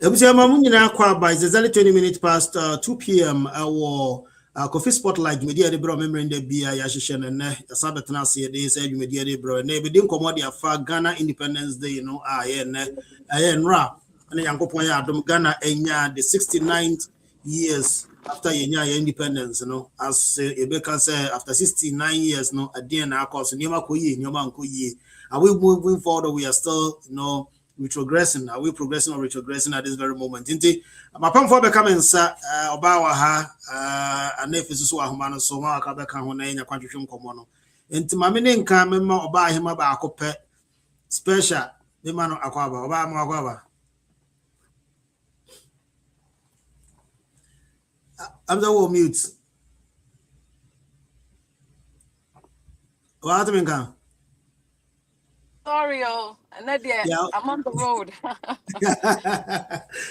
By exactly 20 minutes past 2 p.m. Our coffee spotlight media de bro memory in the BI Yashishan and Sabatana say they said you media de bro. Ne be dim commodity afa Ghana Independence Day, and rap. And Yanko Poya Dom Ghana Enya the 69th years after Yenya independence, as Ebeka say after 69 years, at the end, of course, Nyama Koyi, Nyama Koyi. Are we moving forward? We are still, retrogressing. Are we progressing or retrogressing at this very moment? Inti, my pam for becoming sa obawa ha and if it's so ahumano so ma ka beka ho na nya kwatwetwem komo no. Inti mame ne nka mema oba ahema ba akopɛ special me ma no akwaba oba ma akwaba. I'm the mute. What happened, Kan? Sorry, Nadia, yeah. I'm on the road.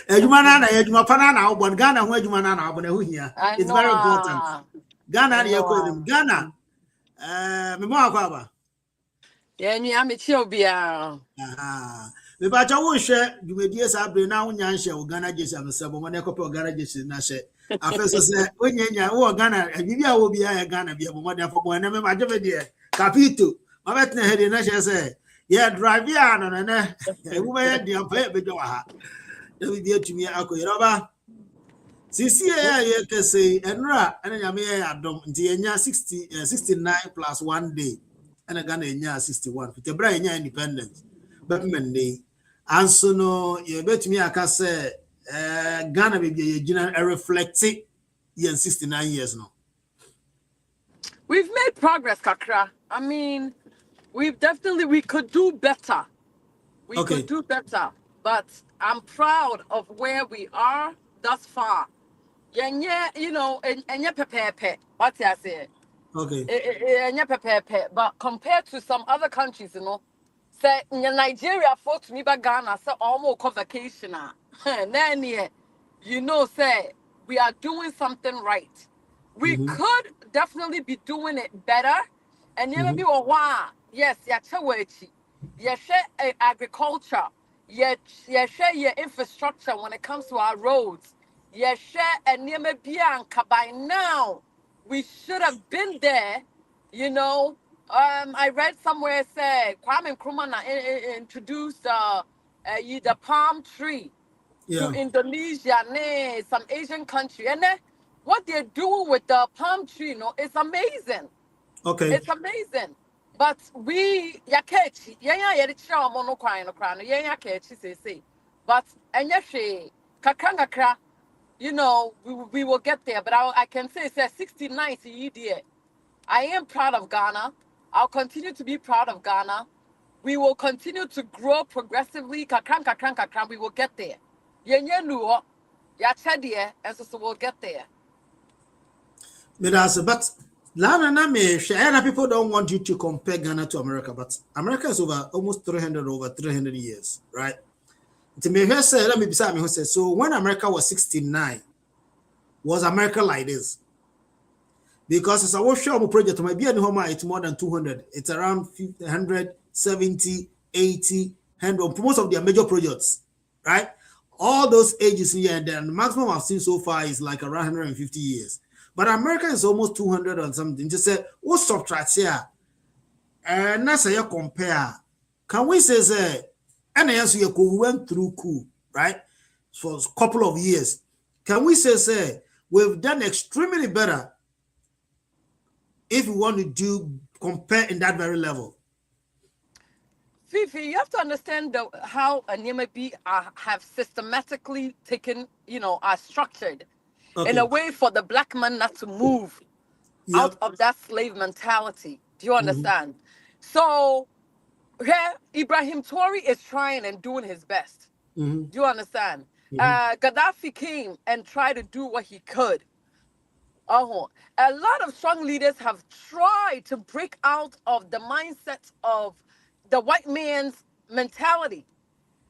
It's very important. Ghana, Ghana. Yeah, I'm a chobia. Me ba cha wo hwe dwumedie sa bre na wonya nhye wo Ghana jeshi amsebo mo na ekope Ghana jeshi na hye afeso se onyenya wo Ghana bibi a wo bia ya Ghana bia mo de afọbọ na me ma jebe de capito ma betna hede na hye se ye drive ya no na ewu be ye de afa be jo ha da bibi atumi akoyira ba sisi ye kese enra ene nyame ye adom nti yenya 69 plus 1 day ene Ghana yenya 61 fite bra yenya independence Batman Day. And so no, you bet me I can say Ghana be reflecting 69 years now. We've made progress, Kakra. I mean, we could do better. We could do better. But I'm proud of where we are thus far. Yeah, and pepe. What I say? Okay. But compared to some other countries, say in Nigeria, folks, me back Ghana, say almost vacation. Say we are doing something right. We could definitely be doing it better. And maybe yes, you share agriculture, you share your infrastructure when it comes to our roads. You share and by now we should have been there, I read somewhere say Kwame Nkrumah introduced the palm tree to Indonesia, some Asian country, and what they're doing with the palm tree, it's amazing. Okay, it's amazing. But we yakechi, but kakra, we will get there. But I can say it's 69 year. I am proud of Ghana. I'll continue to be proud of Ghana. We will continue to grow progressively. Kakran, we will get there. And so we'll get there. But Lana people don't want you to compare Ghana to America, but America is almost 300 years, right? Let me be so when America was 69, was America like this? Because it's a workshop project, might be it's more than 200. It's around 100, 70, 80, 100, most of their major projects, right? All those ages here, and then the maximum I've seen so far is like around 150 years. But America is almost 200 or something. Just say, what subtract here? And that's how you compare. Can we say, and yes, you went through coup, right? For a couple of years. Can we say, we've done extremely better if we want to compare in that very level? Fifi, you have to understand how Anyamabi have systematically taken, are structured in a way for the black man not to move out of that slave mentality. Do you understand? So, Ibrahim Traoré is trying and doing his best. Do you understand? Gaddafi came and tried to do what he could. A lot of strong leaders have tried to break out of the mindset of the white man's mentality.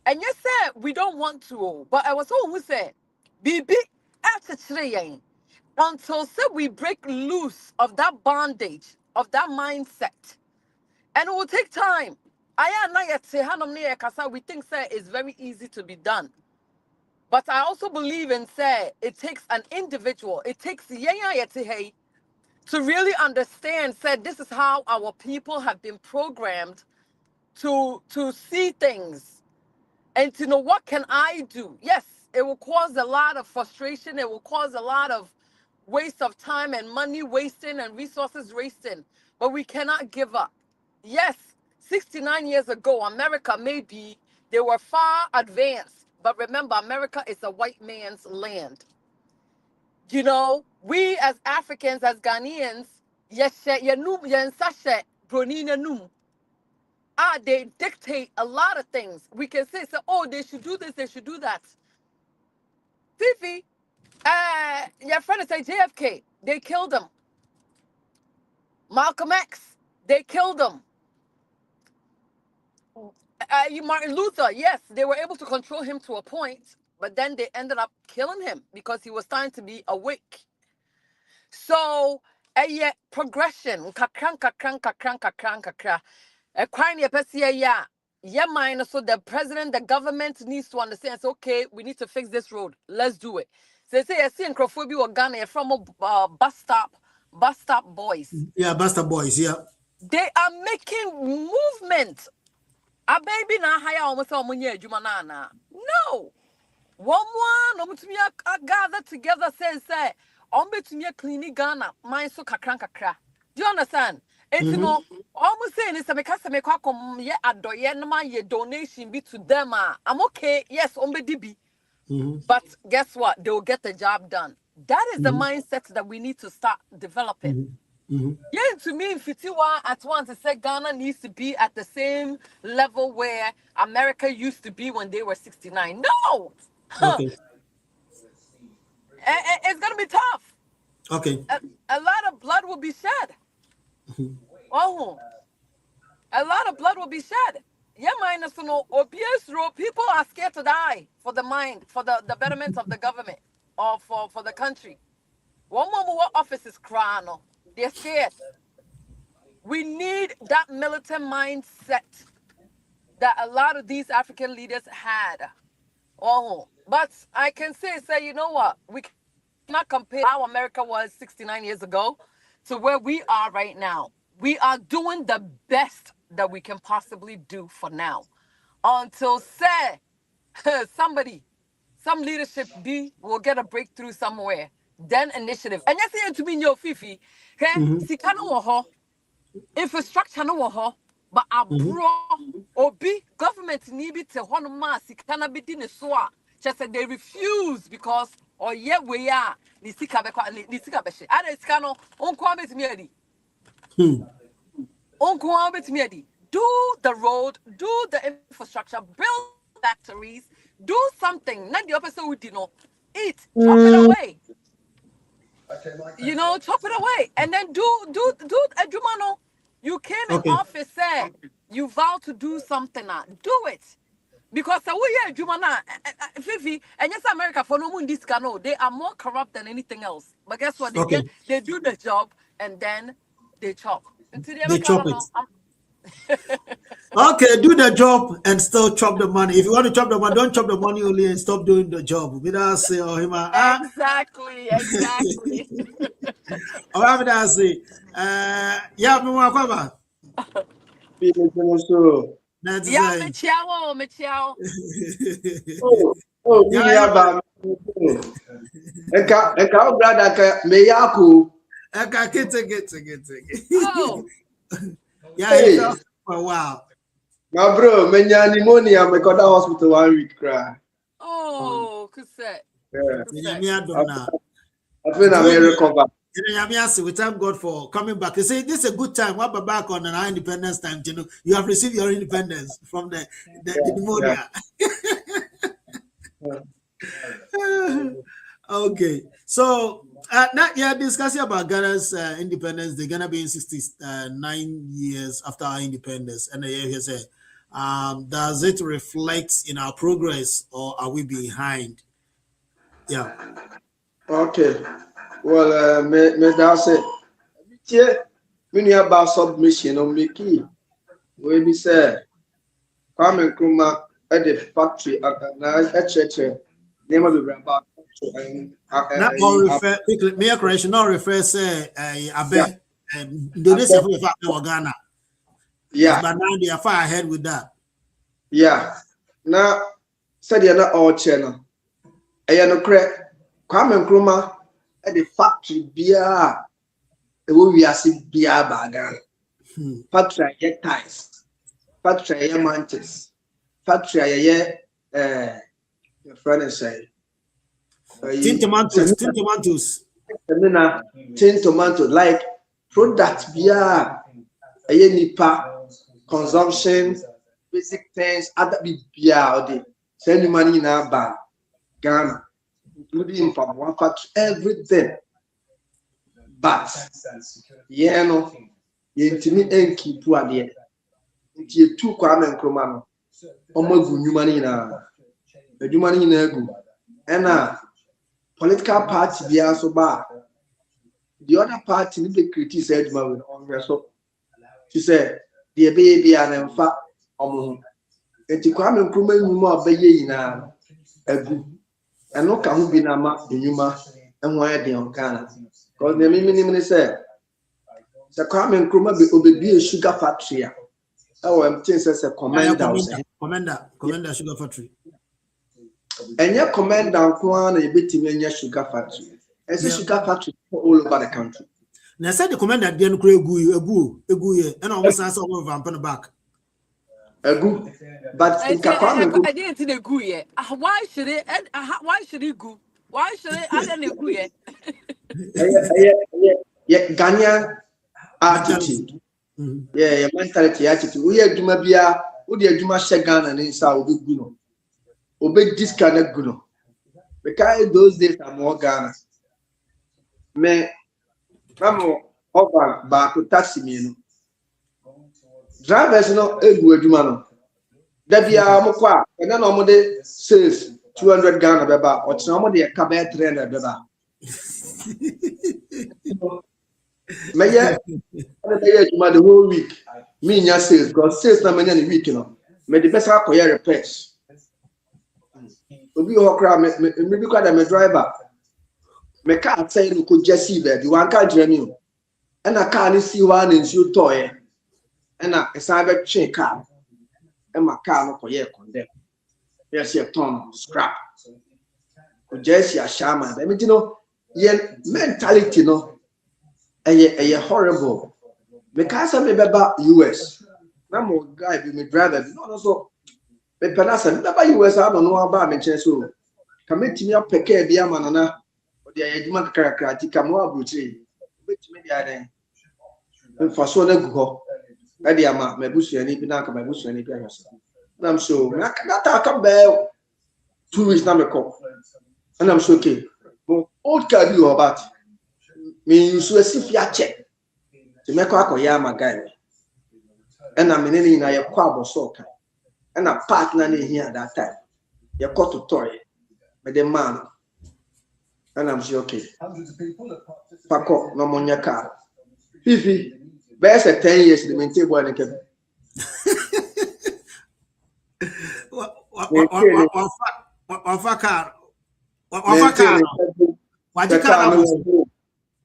And yes, sir, we don't want to. But I was someone who said, Bibi, until we break loose of that bondage, of that mindset. And it will take time. We think, sir, it's very easy to be done. But I also believe in say it takes an individual. It takes to really understand said this is how our people have been programmed to see things and to know what can I do. Yes, it will cause a lot of frustration. It will cause a lot of waste of time and money wasting and resources wasting. But we cannot give up. Yes, 69 years ago, America maybe they were far advanced. But remember, America is a white man's land. You know, we as Africans, as Ghanaians, they dictate a lot of things. We can say, oh, they should do this, they should do that. Fifi, your friend is say JFK, they killed him. Malcolm X, they killed him. Martin Luther, yes, they were able to control him to a point, but then they ended up killing him because he was starting to be awake. So, progression, kakra. Mind, so the president, the government needs to understand. So, okay, we need to fix this road. Let's do it. So they say, I see in Crawford or Ghana from bus stop boys. Yeah, bus stop boys. Yeah, they are making movement. A baby na hire almost jumanana. No. One to me gather together say to me clean Ghana, mine so kakra. Do you understand? And you know, almost saying it's because I make a donation be to them. I'm okay, yes, DB. But guess what? They will get the job done. That is the mindset that we need to start developing. Yeah, to me, Fitiwa at once, I said Ghana needs to be at the same level where America used to be when they were 69. No! Okay. It's going to be tough. Okay. A lot of blood will be shed. Oh, a lot of blood will be shed. Yeah, minus no obvious rule. People are scared to die for the betterment of the government or for the country. One more office is crying. They're scared. We need that militant mindset that a lot of these African leaders had. Oh, but I can say, you know what? We cannot compare how America was 69 years ago to where we are right now. We are doing the best that we can possibly do for now. Until, say, some leadership will get a breakthrough somewhere. Then initiative. And yes, to be your Fifi. Sikano infrastructure no but abro obi government need be to one mass sikana be din so a just they refuse because we are ni sika be ada sika no onko abetimi adi onko abetimi adi do the road, do the infrastructure, build factories, do something. Not the opposite we did not eat, chop it away. You know, chop it away. And then do a Jumano. You came in office, said you vowed to do something now. Do it. Because we are Jumana, Fifi, and yes, America for no moon this cano, they are more corrupt than anything else. But guess what? They do the job and then they chop. They chop it. Okay, do the job and still chop the money. If you want to chop the money, don't chop the money only and stop doing the job. Exactly. All right, I say. Yeah, me want to Michelle. Oh, yeah, Eka brother me yaku. Eka get. Oh. Yeah, for a while. My bro, me pneumonia, me got hospital 1 week cry. Oh, cassette. Yeah. I feel I may recover. We thank God for coming back. You say this is a good time. We're back on our independence time. You know, you have received your independence from the pneumonia. Okay, so now you're discussing about Ghana's independence. They're gonna be in 69 years after our independence, and you say, does it reflect in our progress, or are we behind? Yeah. Okay. Well, Mr. Say, yeah, we need about submission on Mickey. We be said, come and come at the factory at a church. name of the about Not all refer me a correction, not refer say Abe Indonesia for fact Ghana. Yeah. But now they are far ahead with that. Yeah. Now said you're not all channel. I no correct. Kwame Nkrumah at the factory beer. The way we are see beer bag. Factory get ties. Factory mantis. Factory your friend say. Tin tomatoes. Tin tomato like product beer. Nipa consumption, basic things, other beer or the send money in our bar, Ghana, including from one factory, everything. But yeah, no, you intimate keep to a you two Kwame Nkrumah, almost good money in a money in a good, and political party be also bad. The other party need to criticize my on she said, the baby and in fact, and to Kwame Nkrumah, you more baby now, a good, and no can be na ma, the Numa, and why they on Ghana. Because the minimum said, the Kwame Nkrumah be a sugar factory. Oh, I'm saying, as a commander sugar factory. And your commander, Kwan, a bit in your sugar factory. It's a sugar factory all over the country. Now, said the commander didn't create a goo, and almost answer over on the back. A good, but I didn't see the goo yet. Why should it? Why should it go? Why should it? I didn't go yet. Yeah, Ghanaian attitude. Yeah, mentality attitude. We are Jumabia, we are Juma Shagan and inside Obi Guno. Obi disconnect Guno. Because those days are more Ghana. Me, Mamo, over back to taxi me. Drivers no egu adwuma da bia mokwa and then omode says 200 Ghana beba or omode ka be 300 beba me ye adwuma the whole week me nya sales because sales na manya the week no me the best akoye repairs obi ho kra me bi kwa da me driver me car say no ko jesi be bi wan ka jira mi and a car ni si wa na nsu toye and a cyber chain car and my car no koye condemn. Yes, you ton scrap. Just your shaman. I mean, you know, your mentality, no, a horrible. Because I'm about US. I'm a guy be me driver. No, so me penasa about US. I don't know about me. So come to me up peke be a manana. Or the idea character. Come over brutal. Wait me the other. For so they go. I dey ama me busu ani bi na aka me busu ani bi ahwese na am so na that come be 2 weeks na me call and I'm so okay but old car be about me use a sifia check to make akoya ma guy and am ni na ye kwa aboso ka and a partner na here at that time ye got to toy me the man and I'm so okay pako no monya car fifi best 10 years the maintain boy and kept.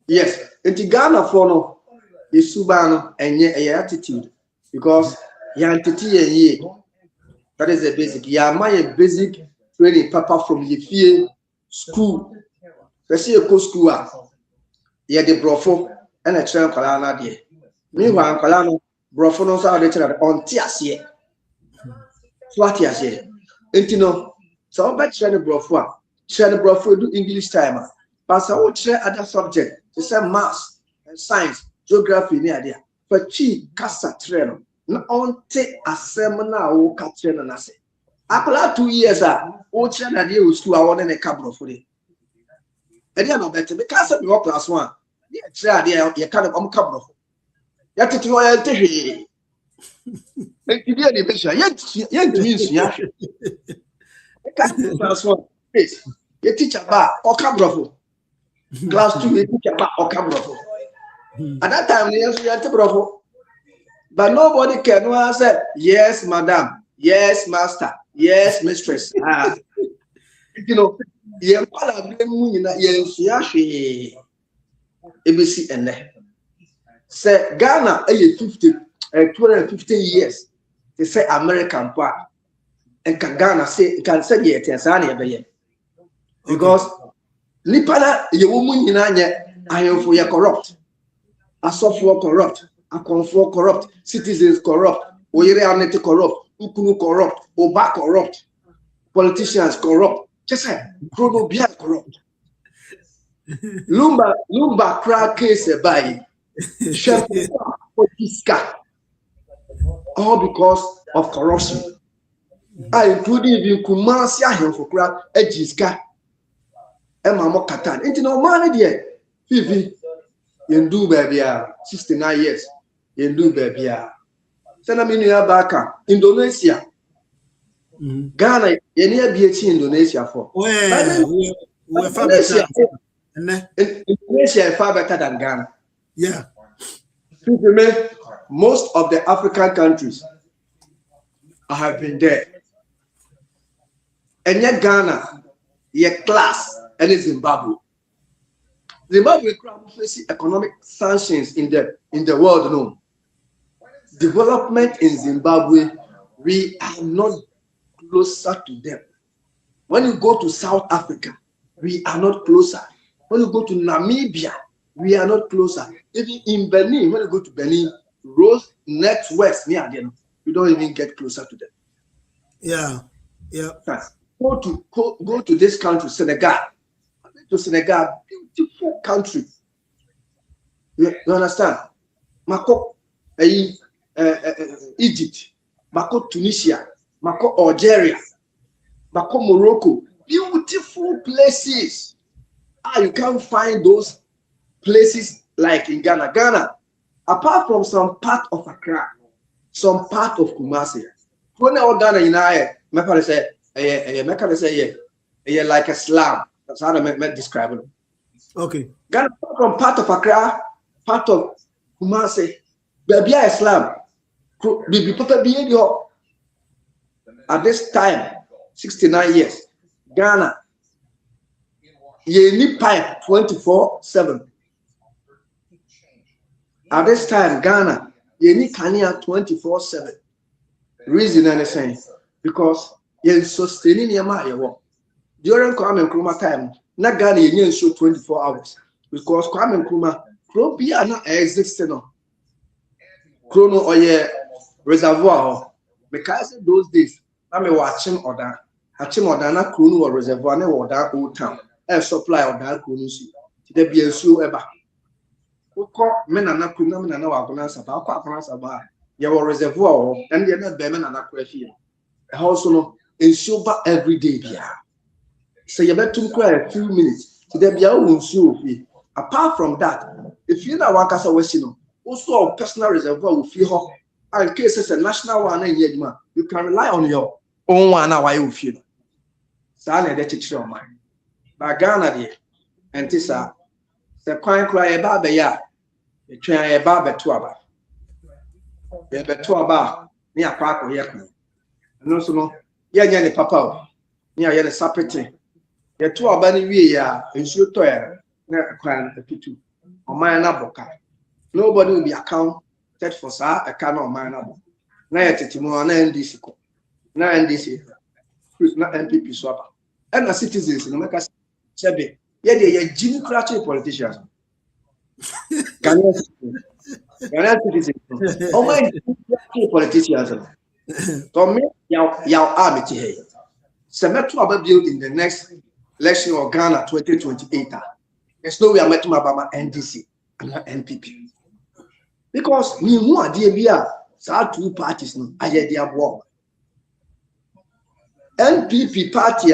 Yes, in Ghana for no is Subano and your attitude because your entity that is the basic. Yeah, my basic training papa from your field school. Let's see a co school. Yeah, the brofo and a train colana there. Meanwhile, Colano, Brofonos are the on Tiasie. Swatiasie. And you know, so about China Brofua. China Brofua do English timer. But I would share other subject. To say maths and science, geography near there. But chi casa treno. No on take a seminar or catching and I say. Apple 2 years are all China deal with 2 hours and a couple of days. And they are not better because of your class 1. Yeah, you kind of couple of. Yet it was a tea. Make you be a division. Yet means ya. Class 1. Yes. You teach about or cabrofo. Class 2, you teach about or cabrofo. At that time, you had to brofo. But nobody can answer, yes, madam, yes, master, yes, mistress. You know, Yen kwala blemu nyina yen sua hwe ebesi ene. Say Ghana 250 years. They say American part. And Ghana can say ye Tanzania be. Because Nipana ye woman nyina ayonfo ye corrupt. Asofo corrupt, akonfo corrupt, citizens corrupt, oyere anete corrupt, ukunu corrupt, oba corrupt, politicians corrupt. Just say Chrono Bia corrupt. Lumba crack case by all because of corruption. Including even Kumasi Ahemfo Kra Ejiska Emma Katan. Into no money there. Fifi Yendu baby 69 years. Yendu baby. Send me near Baka, Indonesia. Ghana, any BH Indonesia for. We're far better. Indonesia is far better than Ghana. Yeah. Most of the African countries I have been there. And yet Ghana, your class, and Zimbabwe. Zimbabwe faces economic sanctions in the world. No. Development in Zimbabwe, we are not closer to them. When you go to South Africa, we are not closer. When you go to Namibia, we are not closer. Even in Benin, when you go to Benin, Rose next west near them, you don't even get closer to them. Yeah. Go to this country, Senegal. To Senegal, beautiful country. You understand? Mako, Egypt, Mako, Tunisia, Mako, Algeria, Mako, Morocco. Beautiful places. You can't find those places like in Ghana. Ghana, apart from some part of Accra, some part of Kumasi. When I Ghana in I, Mekale say, like a slum. That's how I describe it. Okay. Ghana from part of Accra, part of Kumasi, baby Islam. At this time, 69 years, Ghana, ye need pipe 24/7. At this time, Ghana, ye need Kenya 24/7. Reason anything, because ye sustaining your money. During Kwame Nkrumah time, na Ghana ye show 24 hours because Kwame Nkrumah Krobia na existing. Chrono or ye reservoir because those days I may watch him order. Hachim order na Chrono or reservoir na order old town. Air supply order Chrono see. There be a show ever. We call men and Nkrumah men and our Gonasa, our Gonasa, your reservoir, and the other Bemen and Aquafield. A house no in silver every day. So you better cry a few minutes to there be a own show. Apart from that, if you know what Casa Westino, also a personal reservoir will feel in case it's a national one in Yedma, you can rely on your own one hour you feel. So I need to teach your mind. But Ghana there, and Tissa, the coin cry about the yard, the train about the tuaba. The tuaba near Park or Yakman. And also, no, Yanni Papa, near Yanni Sapete. The two are banning we are in shoot toyer, crown the P2 or my boca. Nobody will be accounted for sa a can of mine. Now, NDC, now NDC, not MPP swap. And the citizens in America, Chebe, yet they are Jimmy Cratchit politicians. Can you citizens? Oh, my politicians. So, me, your army here. Semetu built in the next election of Ghana 2028. There's no way I'm meeting about NDC and NPP. Because we who are there, two parties, no, I hear their war. NPP party,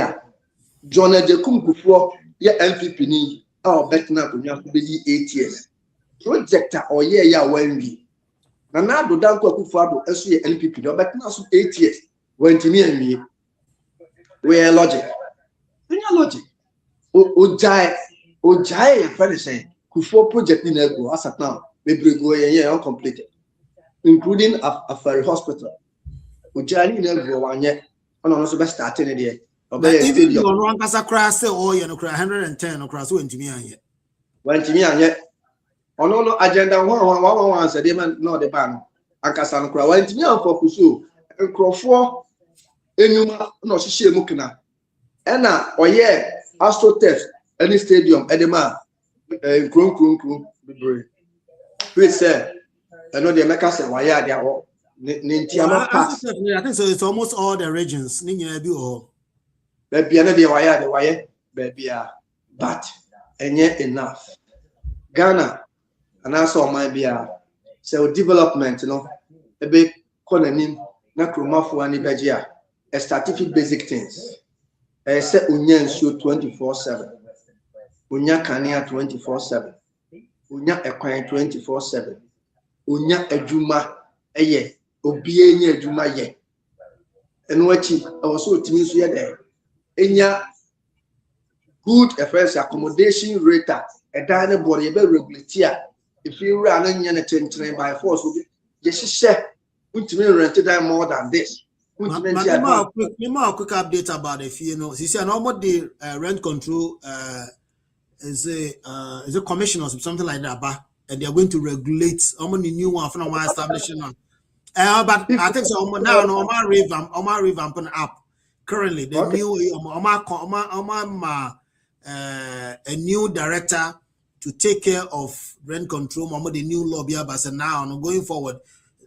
John Ejekum Kufo, yeah, NPP ni, our Betna Kunya 8 years. Projector or yeah, when we. Nana do Danko Kufado, SU NPP, but now 8 years. When to me and me, we are logic. We are logic. Ojai, friend saying, Kufo project in Ego, as at now, maybe go a year uncompleted, including a ferry hospital. Ojai in Ego 1 year, and also best starting in the even you no ankasa kra say you no kra 110 no kra so ntimi anye. Wantimi anye. Ono no agenda one say dey man no dey ban no. Ankasa no kra wantimi an focus o. Nkrofo enuma no hihye mu kina. Ena oye AstroTurf any stadium edema nkron bebre. We say I know the America say why are there pass. I think so it's almost all the regions ni nyina bi o. Baby na dey why baby but enye enough. Ghana and also my bia say development no e be konanim na kromafo ani beje a statistical basic things. Say unya nsuo 24/7. Unya kanea 24/7. Unya ekwan 24/7. Unya adwuma eye obie nya adwuma ye. Eno achi also timi so ye dey. Enya good affairs accommodation rate a dine body be regulate if you run anya na tentrain by force ye hihye untimi rent down more than this. Quick update about if you know. See, normal the rent control is a commission or something like that, but and they are going to regulate how many new one from our establishment. But I think so now normal revamp up. Currently, the new a new director to take care of rent control. The new lobby, but now going forward.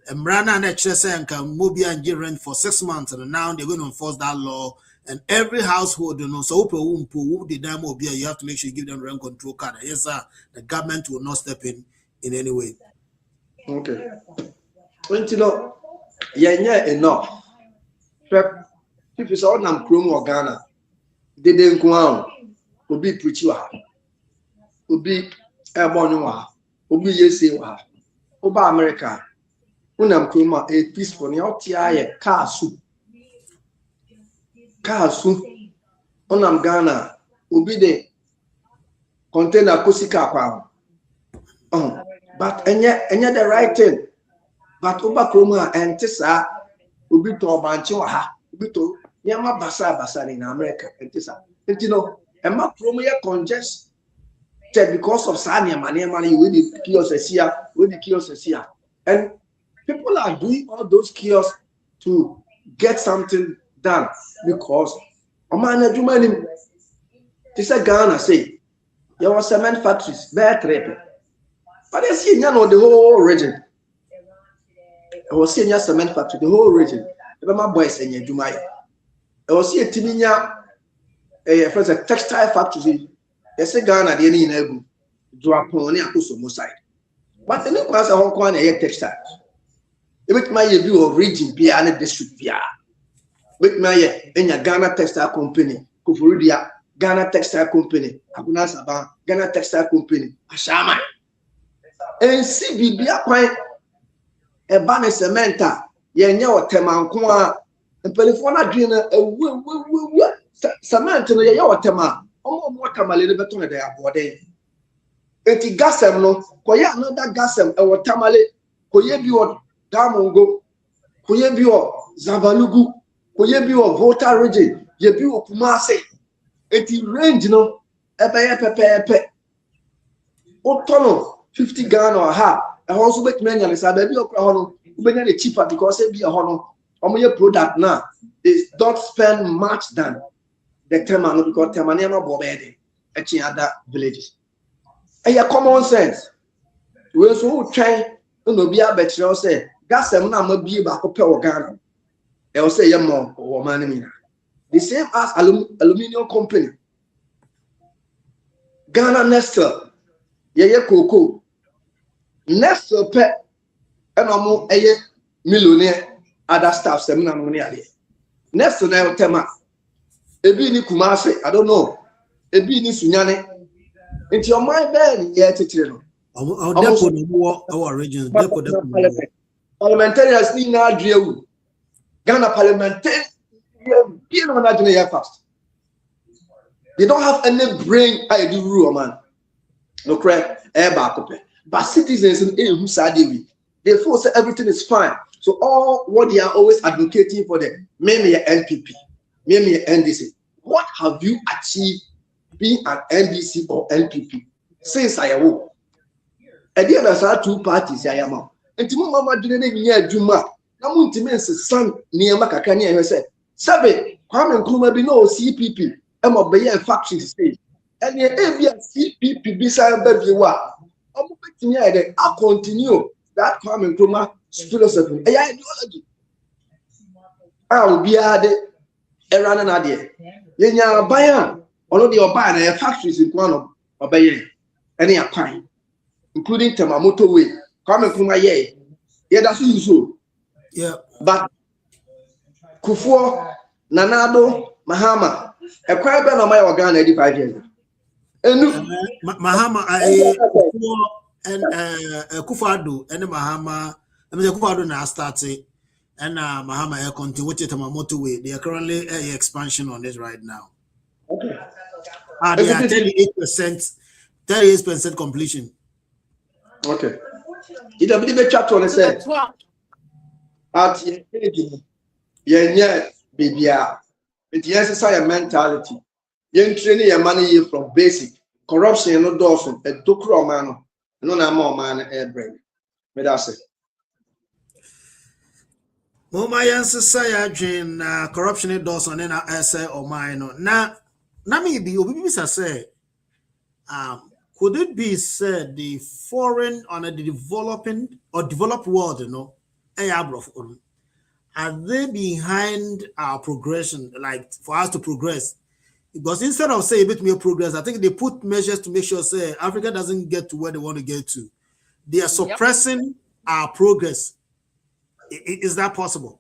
Mrana and HSN can move and give rent for 6 months, and now they're going to enforce that law. And every household, you know, so the dam will be, you have to make sure you give them rent control card. Yes, sir. The government will not step in any way. Okay. When you know, yeah, enough. If it's all nam Chrome or Ghana, they didn't go out. Will be preachy, will be airborne, will be yesi, Oba America. Unam Kroma a peaceful neotia kasu. Unam Ghana will be the container Kusika pound. But and yet the right thing. But Oba Kroma and Tessa will be to Banchoha, will be to Yama Basa in America and Tessa. And you know, and my Kroma congested because of Sanya money with the kiosks here, and people are doing all those kiosks to get something done because this is Ghana say there were cement factories, bad trip. But I see the whole region. I was seeing a cement factory, the whole region. My boys in Jumai. I was seeing Timinia a textile factory. They say Ghana, the any drop on the side. But the new class of Hong Kong textiles. With my view of region, be an district, with my Ghana Textile Company, Kufurudia, Ghana Textile Company, Agunasaba, Ghana Textile Company, Ashama, and CBB quite a banner cementa, Yanya or Teman, and Pelifona Drina, cement in the Yawatema, oh, what come a little bit on there, body. Eti gasem no, koya another gasem, or tamale, koye Damongo, Koyebio, Zavalugu, Koyebio, Volta region, Yebio Kumase, eti range no, epe, Otono, 50 Ghana or half, and also make many and say, baby, or cheaper because it be a honor, or your product now is don't spend much than the Temano because Temanema Bobede, etching other villages. And your common sense, we also try to be a better say. Gasem na mabi ba ko pe Ghana. E o say yemo o man mina. The same as aluminium company. Ghana Nestle. Ye cocoa. Nestle pe and amo eye millionaire other staff sem na money ade. Nestle na tema. Ebi ni Kumasi, I don't know. Ebi ni Sunyane. Into your mind then ye titire no. Our region parliamentarians need now drill. Ghana parliamentarians fast. They don't have any brain. I do rule, man. No correct. But citizens in who they feel say everything is fine. So all what they are always advocating for them, maybe NPP, maybe NDC. have you achieved being an NDC or NPP since I awoke? And then there's our two parties. I am. And to mama didn't hear Juma. Now, Muntimen's son near Macacania has said, Sabe, Kwame Nkrumah be no CPP. I'm a Bayer faction state. And the ABS CPP beside the Viwa. I'll continue that Kwame Nkrumah philosophy. A ideology. I'll be at the Iran and Adia. Yenya Bayan, one of the Obana factories in Guano, Obaye, any a pine, including Tamamoto Way, Kwame Nkrumah, yeah, that's usual. Yeah. But Kufuor, Nanado, Mahama, a crab and a my Ghana 85 years. And Mahama, and Kufado, and Mahama, I mean, Kufado now started, and Mahama continue with Tamamoto Way. They are currently expansion on this right now. Okay. They are 38% completion. Okay. It will be the chapter on the set. At yeah, baby, it's necessary mentality. Young training your money from basic corruption, no dolphin, a doctor man, no more man, air brain. But that's it. My society corruption does on an essay or mine. Now, maybe we say, could it be said the foreign on the developing or developed world, are they behind our progression, like for us to progress? Because instead of say a bit more progress, I think they put measures to make sure say Africa doesn't get to where they want to get to. They are suppressing our progress. Is that possible?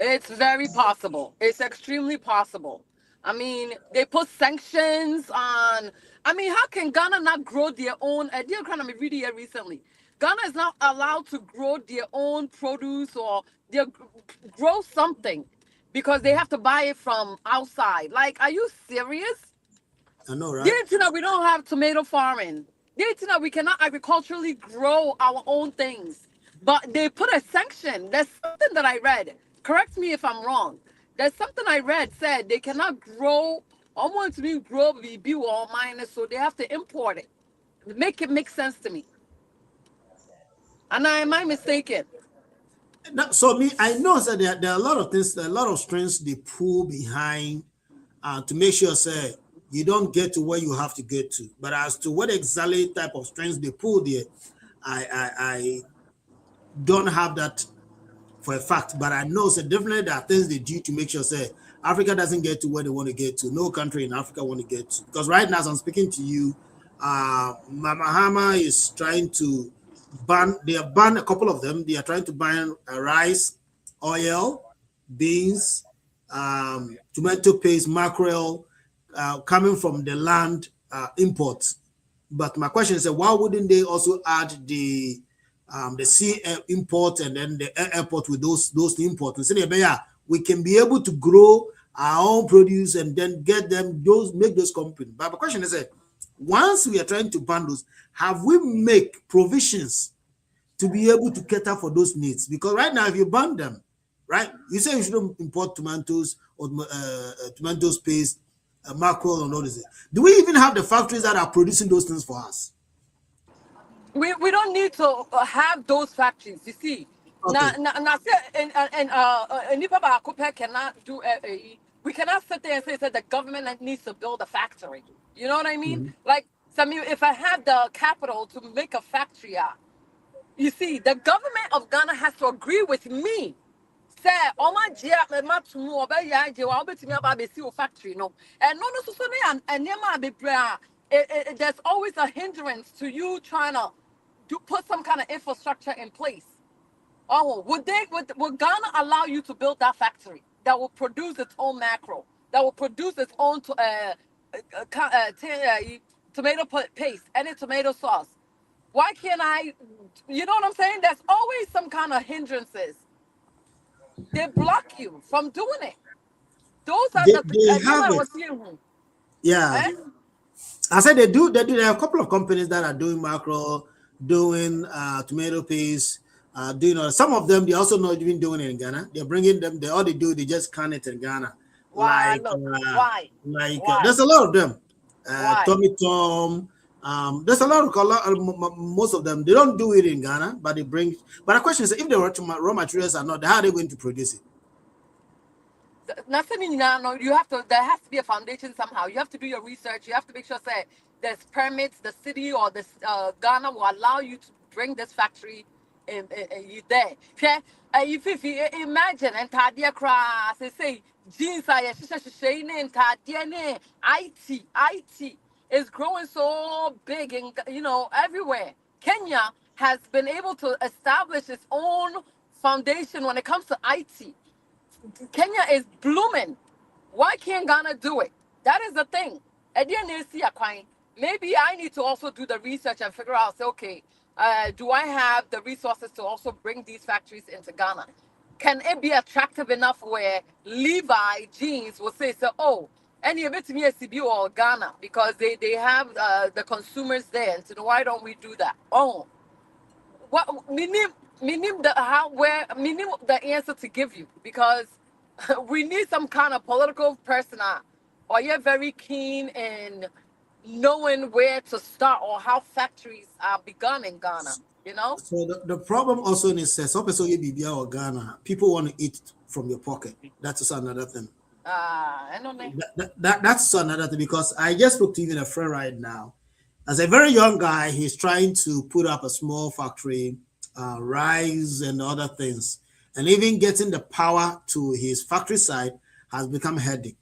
It's very possible. It's extremely possible. I mean, they put sanctions on. I mean, how can Ghana not grow their own? Dear Crown, I'm reading it recently. Ghana is not allowed to grow their own produce or grow something because they have to buy it from outside. Like, are you serious? I know, right? You know, we don't have tomato farming. You know, we cannot agriculturally grow our own things. But they put a sanction. There's something that I read. Correct me if I'm wrong. There's something I read said they cannot grow. Almost to be grow be or minus, so they have to import it. Make it make sense to me. And am I mistaken? So I know that there are a lot of things, a lot of strengths they pull behind to make sure say you don't get to where you have to get to. But as to what exactly type of strengths they pull there, I don't have that for a fact. But I know so definitely there are things they do to make sure say Africa doesn't get to where they want to get to. No country in Africa want to get to. Because right now, as I'm speaking to you, Mahama is trying to they have banned a couple of them. They are trying to ban rice, oil, beans, tomato paste, mackerel, coming from the land imports. But my question is, why wouldn't they also add the sea import and then the air airport with those imports? And say, yeah, we can be able to grow our own produce and then get them make those companies. But my question is, once we are trying to ban those, have we make provisions to be able to cater for those needs? Because right now, if you ban them, right, you say you shouldn't import tomatoes or tomatoes paste, mackerel and all this. Do we even have the factories that are producing those things for us? We don't need to have those factories. You see, Okay. cannot do. We cannot sit there and say that the government needs to build a factory. You know what I mean? Mm-hmm. Like, if I had the capital to make a factory, you see, the government of Ghana has to agree with me. Say, oh my factory, no, and there's always a hindrance to you trying to put some kind of infrastructure in place. Oh, would Ghana allow you to build that factory that will produce its own mackerel, that will produce its own tomato paste and tomato sauce? Why can't I? You know what I'm saying? There's always some kind of hindrances. They block you from doing it. Those are They have it. Yeah. Eh? I said they do. There are a couple of companies that are doing mackerel, doing tomato paste, doing some of them. They also not even doing it in Ghana. They're bringing them. All they do, they just can it in Ghana. Why? There's a lot of them. Why? Tommy Tom. There's a lot of most of them. They don't do it in Ghana, but they bring. But the question is, if the raw materials are not, how are they going to produce it? Nothing, you have to. There has to be a foundation somehow. You have to do your research. You have to make sure that there's permits. The city or this Ghana will allow you to bring this factory you there. Okay? If you imagine and Tadia Cross, they say jeans and Tadia IT is growing so big and everywhere. Kenya has been able to establish its own foundation when it comes to IT. Kenya is blooming. Why can't Ghana do it? That is the thing. Maybe I need to also do the research and figure out, say, okay, do I have the resources to also bring these factories into Ghana? Can it be attractive enough where Levi jeans will say, oh, and you bet me a CB or Ghana because they have the consumers there. And so why don't we do that? Oh, what minim the answer to give you because we need some kind of political person or you're very keen in knowing where to start or how factories are begun in Ghana, So the problem also is some people BBI or Ghana, people want to eat from your pocket. That's also another thing. I don't know. That's another thing because I just spoke to even a friend right now. As a very young guy, he's trying to put up a small factory, rice and other things. And even getting the power to his factory side has become a headache.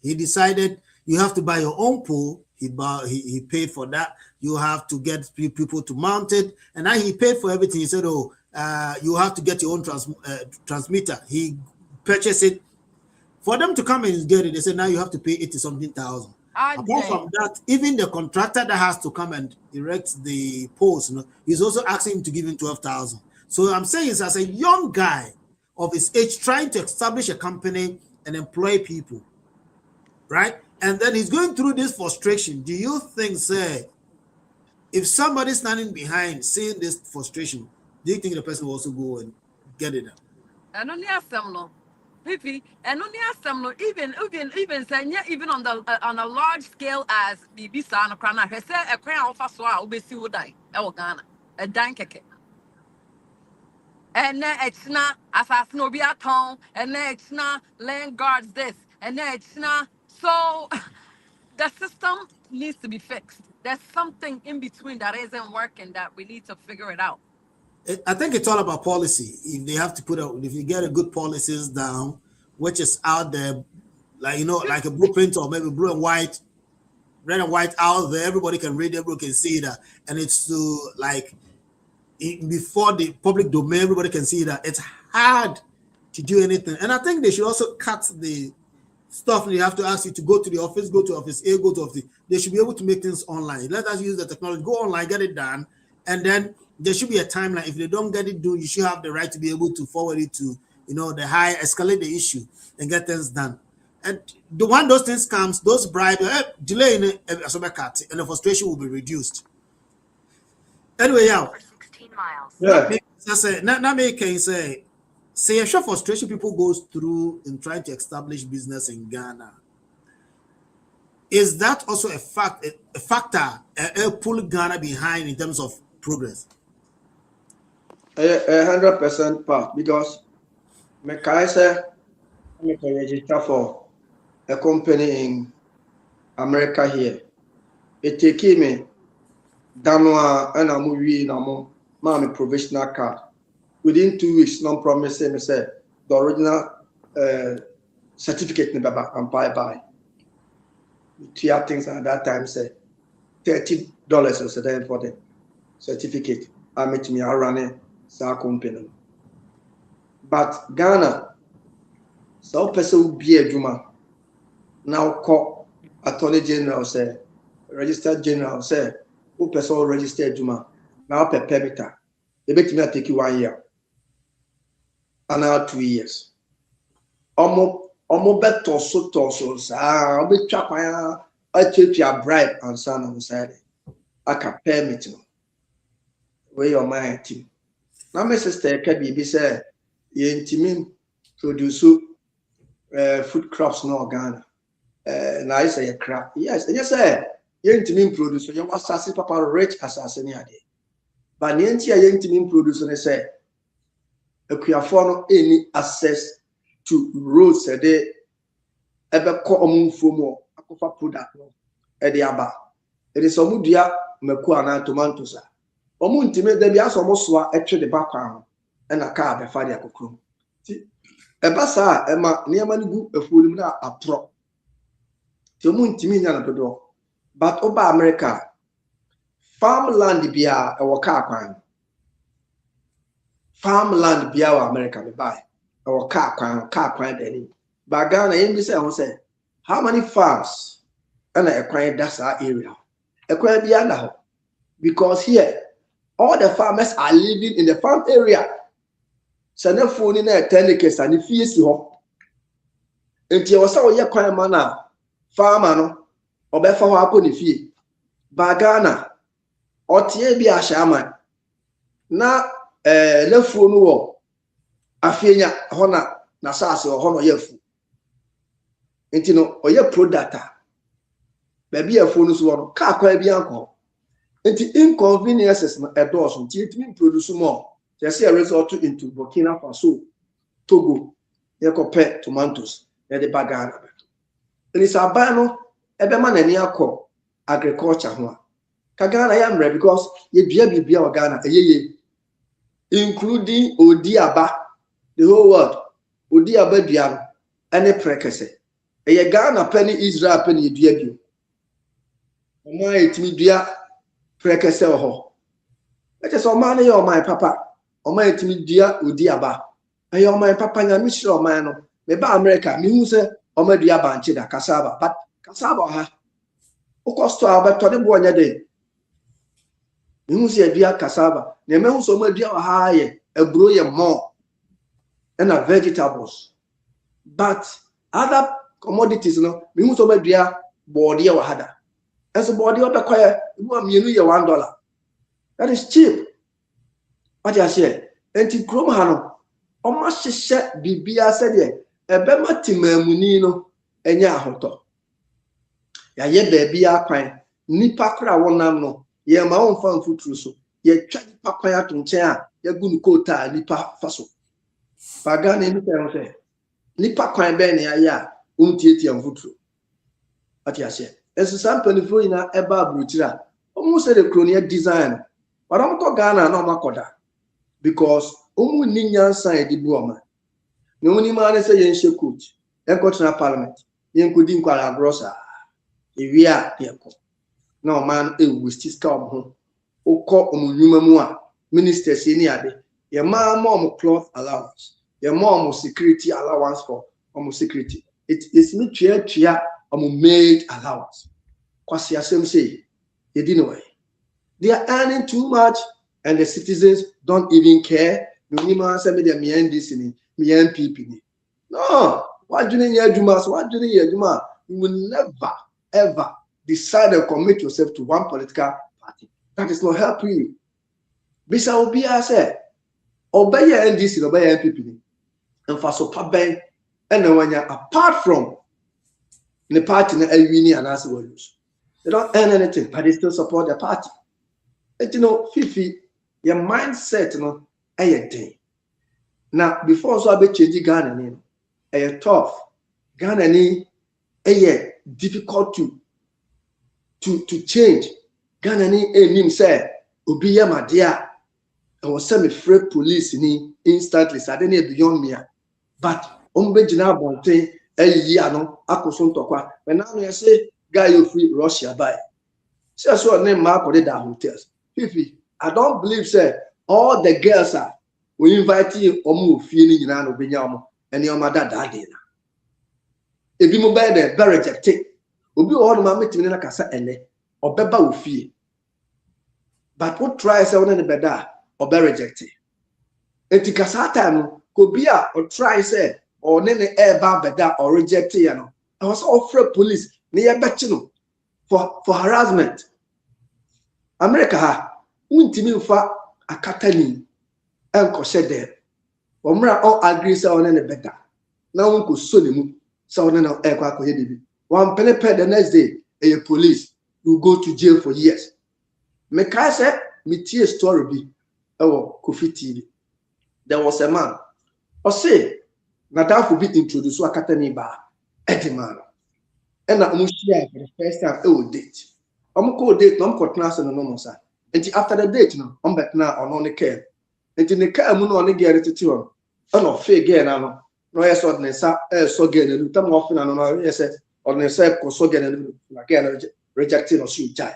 He decided you have to buy your own pole. He paid for that. You have to get people to mount it. And now he paid for everything. He said, you have to get your own transmitter. He purchased it. For them to come and get it, they said, now you have to pay 80-something thousand. Apart from that, even the contractor that has to come and erect the poles, he's also asking him to give him 12,000. So I'm saying is as a young guy of his age trying to establish a company and employ people, right? And then he's going through this frustration. Do you think, say, if somebody's standing behind seeing this frustration, do you think the person will also go and get it done? I don't have some no. Pipi, and only have some no. Even on a large scale as BB San Krana, he said a crown for Swa, Obesi would die. Ghana, a dankeke. And then it's not assassin will be at home, and then it's not land guards this, and then it's not. So the system needs to be fixed. There's something in between that isn't working that we need to figure it out. I think it's all about policy. If they have to if you get a good policies down, which is out there, like like a blueprint or maybe blue and white, red and white out there, everybody can read it, everybody can see that, and it's to before the public domain, everybody can see that. It's hard to do anything, and I think they should also cut the stuff. They have to ask you to go to office A, go to office. They should be able to make things online. Let us use the technology, go online, get it done, and then there should be a timeline. If they don't get it done, you should have the right to be able to forward it to, the high, escalate the issue and get things done. And when those things comes, those bribes, delay in it, and the frustration will be reduced. Anyway, yeah. 16 miles. Say a short frustration people goes through in trying to establish business in Ghana. Is that also a factor pull Ghana behind in terms of progress? 100% part, because I can register for a company in America here. It take me Danua and I'm moving my provisional card. Within 2 weeks, non-promising me say the original certificate in Baba and buy. Two things at that time say $30 was there for the certificate. I met me running sa company. But Ghana, so person will be a Juma. Now call Attorney General say, Registered General say, who person registered Juma. Now per permitter. They bet me take you 1 year. And now 2 years. Omo bet torso be chapa I take your bribe and son on the side. I can permit you. Where your mind team. Now my sister can be say ye intimate produce food crops no Ghana. Na I say a crap. Yes, and you say young to produce you was assassin papa rich assassin ade. But the young to produce and say a any access to roads they ever call from akofa product no e de aba. It is omudia meku ana tomatoes a. Omu ntime da bia so mosoa etwe de bakwan and a car be fa de akokrom. Ti eba sa e ma niam gu afuonim na apro. Ti omu ntime nya na dodo. But oba America farmland bia e wo car kwan. Farmland bia wa America be buy. E wo car kwan dey. But Ghana yemi say how many farms and a kwan that's our area. A kwan bia na ho. Because here all the farmers are living in the farm area. Sana phone na 10 acres and if you ho. Enti e wo say oye kwan ma na farmer no obefa ho akọ ne fie. Ba Ghana otie bi ahyaman na lefuo no wo afenya ho na saase ho no yafu. Enti no oye product ba bi afuo no so no ka kwa bi anko. Enti inconveniences no edos nti etimi produce more. Just a result into Burkina Faso, Togo, yekope tomatoes, the bagana. And it's a bano, ebeman and yako agriculture. Kagana yamre because ye bia or Ghana, including Odiaba, the whole world, Odiaba diam, any precase. A Ghana penny Israel penny diabu. My media precase ho. It is all money or my papa. My timidea Odiaba. And your my papa and Mr. Mano, maybe America, me who say, my dear Banchida, cassava, but cassava ha. O cost to our to the boy day. You see a dear cassava, the men so my dear high, a brilliant more, and a vegetables. But other commodities, no, me who so my dear body or hadder. As a body of the choir, you want me $1. That is cheap. What you say? Enti krom ha no o share bibia said e be matimamuni no enya ahoto ya ye baabi akwan nipa kra wonam no ye ma wonfa mfuturu so ye twa nipa kwan ato nchen a ye gu nu kota nipa faso pagane ni pe say nipa kwan be ne ya untietie mfuturu what you say esu sample fo ina eba abrochira o say the cronial design but am to Ghana na makoda. Because umu ninyan sign di buoma. No muni man say yen she coach. En na parliament. Yen kudi nkwala grossa. Ewia yeko. No man e wistis ka ho. Okọ omunyuma mu a ministers ni ade. Ye ma mo cloth allowance. Ye mo security allowance for security. It is me tua maid allowance. Kwasi asem say ye di no way. They are earning too much. And the citizens don't even care. No, you must say me the me NPP. No, what do you do? What do you do? You will never ever decide and commit yourself to one political party. That is not helping you. Bisa obi ase obey NDC, obey NPP, and for so pabeng and when you apart from the party na elwini and as well lose. They don't earn anything, but they still support the party. And you know, Fifi. Your mindset no a day. Now before so be change Ghana ni a tough Ghana ni a difficult to change. Ghana ni nim say obi ya madia I was send me free police ni instantly so dey beyond me but be gina bonten ayi ano akoso ntokwa when now you say guy you free Russia buy say so name ma ko dey da hotels Fifi I don't believe say all the girls are we invite you omu fie ni nyina no benya omo ene o mada da dey na ebi mo be dey reject obi o no ma metimi na kasa ene obeba wo fie but what try say one ne beda obe reject enti kasa time ko bi a o try say o ne ne eba beda or reject ya no I was offer police ne ye bechi no for harassment America ha untimi mfa akatani enko shede omra all agree say on ne better Now uncle Sonimu, so now one penny the next day, a police will go to jail for years. Mekai said, me tea story be Kofi TV. There was a man. Or say, Nadal will be introduced to Academy Bar. Man. And I'm share for the first time. Date. I'm call date. I'm called class and no sir. And after the date, no, I'm back now on the care. And in the car, I'm on the get it to him. I'm not fair again. No, yes, or the so again. And I'm often on our yes, on the circle so again again rejecting or shoot die.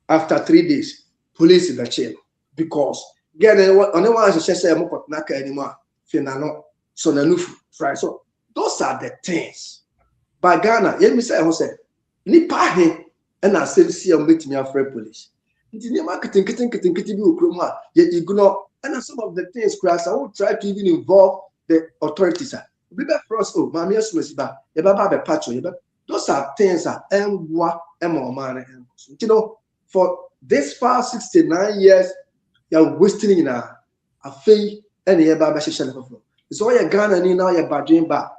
After 3 days, police in the jail because again on the one I say I'm not naka anymore. Finano so nanufu right. So those are the things. By Ghana, let me say, I say, nipa he, and I say, see, I'm meeting me for police. It's in the marketing, getting yet you know, and some of the things, class, I would try to even involve the authorities. Be back for us, oh, Mammy, those are things that you know, for this past 69 years, you're wasting in a fee and the Eba Bashisha. It's all your Ghana and now you're badging back.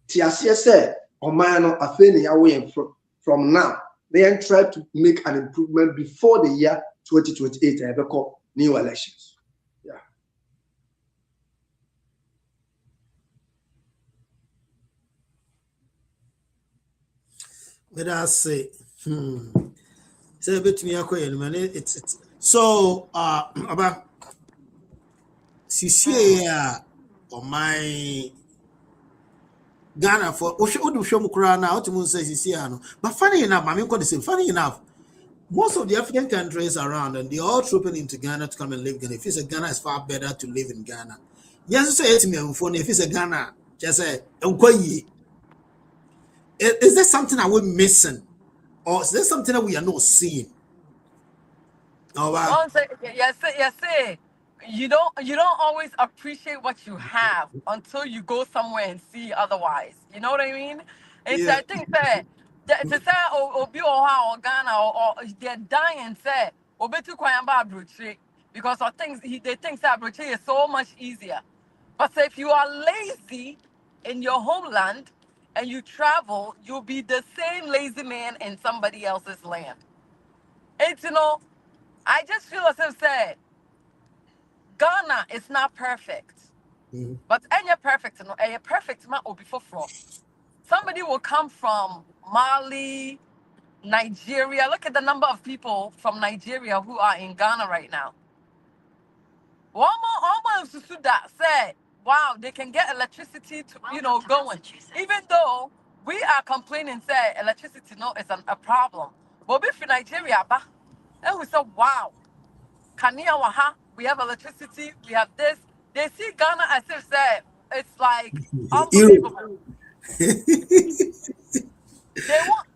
TSC said, or man, a thing away from now. They try to make an improvement before the year 2028 and ever call new elections. Yeah. But I say, say a bit to me, it's so about CCA or my Ghana for Oshomukura now to say CCA. But funny enough, I mean, what say funny enough, most of the African countries around and they all trooping into Ghana to come and live Ghana. If it's a Ghana, it's far better to live in Ghana. Yes, say it to me on phone. If it's a Ghana, just say, is there something that we're missing? Or is there something that we are not seeing? Oh, wow. Yes. You don't always appreciate what you have until you go somewhere and see otherwise. You know what I mean? It's Yeah. I think that to say Obi or Ghana or they're dying and say Obi to Kwayamba Abrochi because of things they think that Abrochi is so much easier. But if you are lazy in your homeland and you travel, you'll be the same lazy man in somebody else's land. It's I just feel as if say Ghana is not perfect, Mhm. but any perfect, any perfect man will be for fraud. Somebody will come from Mali, Nigeria. Look at the number of people from Nigeria who are in Ghana right now. Almost to that say, wow, they can get electricity to going. Even though we are complaining, say electricity no is a problem. But if in Nigeria, and we say, wow. Kania Waha, we have electricity, we have this. They see Ghana as if say it's like Europe. unbelievable. They want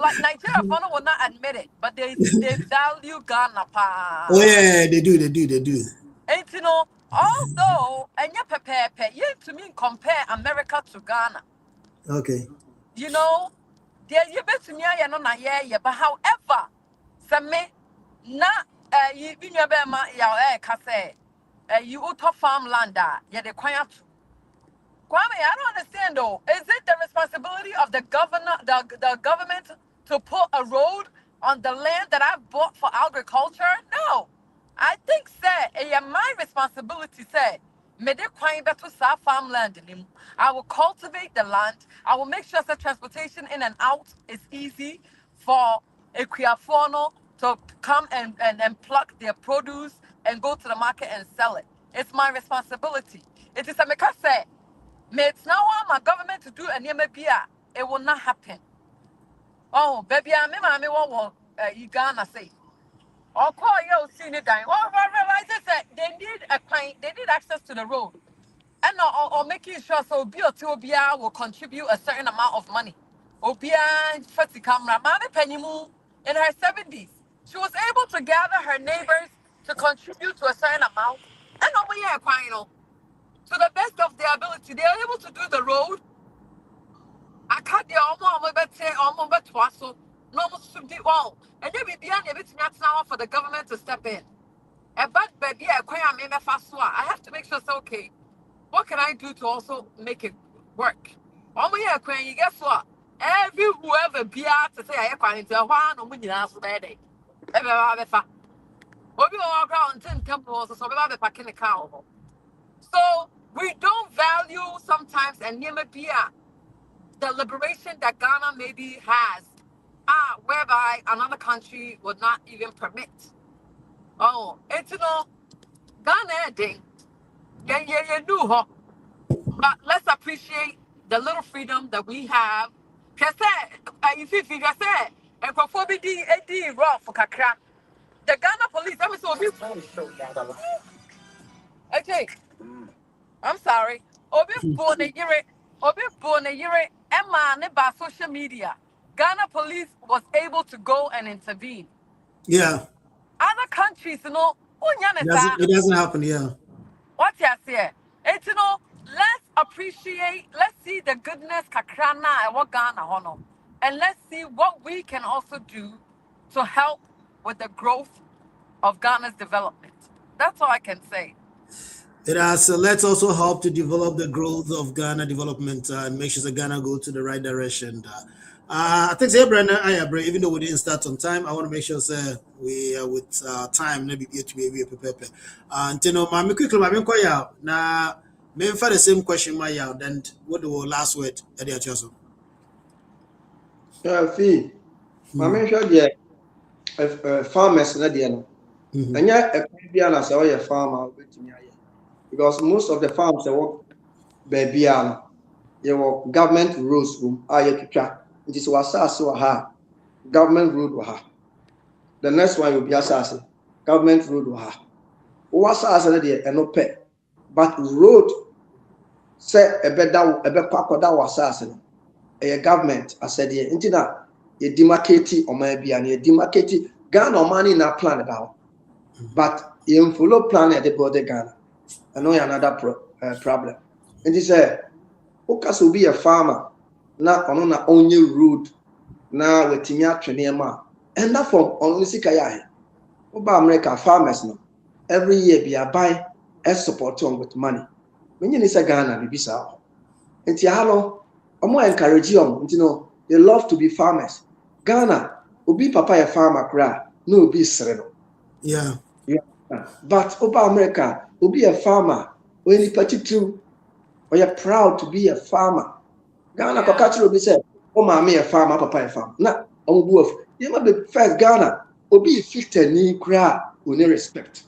like Nigeria for will not admit it, but they value Ghana Oh, pa. yeah, they do. And although and you to me compare America to Ghana. Okay. You know, there you bet me I know na yeah, but however, some me na you be your bema ya kase you auto farmland yeah the quiet. Kwame, I don't understand though. Is it the responsibility of the the government to put a road on the land that I bought for agriculture? No. I think my responsibility me de kwan beto sa farmland nim. I will cultivate the land. I will make sure that transportation in and out is easy for Equiafono to come and pluck their produce and go to the market and sell it. It's my responsibility. It is a make say. It's now on my government to do a near it will not happen. Oh, baby, I what you gonna say. Or call you see the dying. Oh, I realize that they need they need access to the road. And or making sure so Obia will contribute a certain amount of money. Obia Fati Camera, Mami Pennymu in her 70s. She was able to gather her neighbors to contribute to a certain amount. And over here, to the best of their ability, they are able to do the road. I can't the almost bet so no almost wow. And then we be a bit now for the government to step in. But baby, I have to make sure it's okay. What can I do to also make it work. You guess what? Every whoever be out to say I can't tell one or when you ask for that day. So we don't value sometimes and the liberation that Ghana maybe has, whereby another country would not even permit. Oh, it's Ghana ding. Yeah, but let's appreciate the little freedom that we have. If you say, and for BD raw for Kakra, the Ghana police, I'm okay. I'm sorry. Obi born a year, Emma, by social media. Ghana police was able to go and intervene. Yeah. Other countries, It doesn't happen, yeah. What you say? It's let's appreciate, let's see the goodness Kakrana and what Ghana honor. And let's see what we can also do to help with the growth of Ghana's development. That's all I can say. It has. Let's also help to develop the growth of Ghana development and make sure that Ghana go to the right direction. I think even though we didn't start on time, I want to make sure we with time maybe to be prepared. And my quickly, my now maybe for the same question, my then what the last word at the adjustment. Fee, my mention farmers na there no. Anya a bia na say we farmer betumi aye. Because most of the farms they work baby no. They work government rules room aye twitwa. It is wasase wa ha. Government road wa ha. The next one will be asase. Government road wa ha. Wasase na there eno pe. But road say ebeda kwakoda wasase no. A government I said here into that you demarcate or maybe and you demarcate Ghana or money in a plan about, but you follow plan at the border Ghana. I know another problem. And he said, Okas will be a farmer now on our own road now with Timia Trenema and that from only Sikaya. Oba America farmers now every year be a buy a support on with money. When you need a Ghana, be so. And Tialo. Encourage they love to be farmers. Ghana, obi papa a farmer cry, no be sereno. Yeah. But Oba America, obi a farmer, when you put it through, or you're proud to be a farmer. Ghana, Kokatro be said, oh, mammy a farmer, papa a farmer. Nah, on wolf. You must be first Ghana, obi 50 ni cry, with no respect.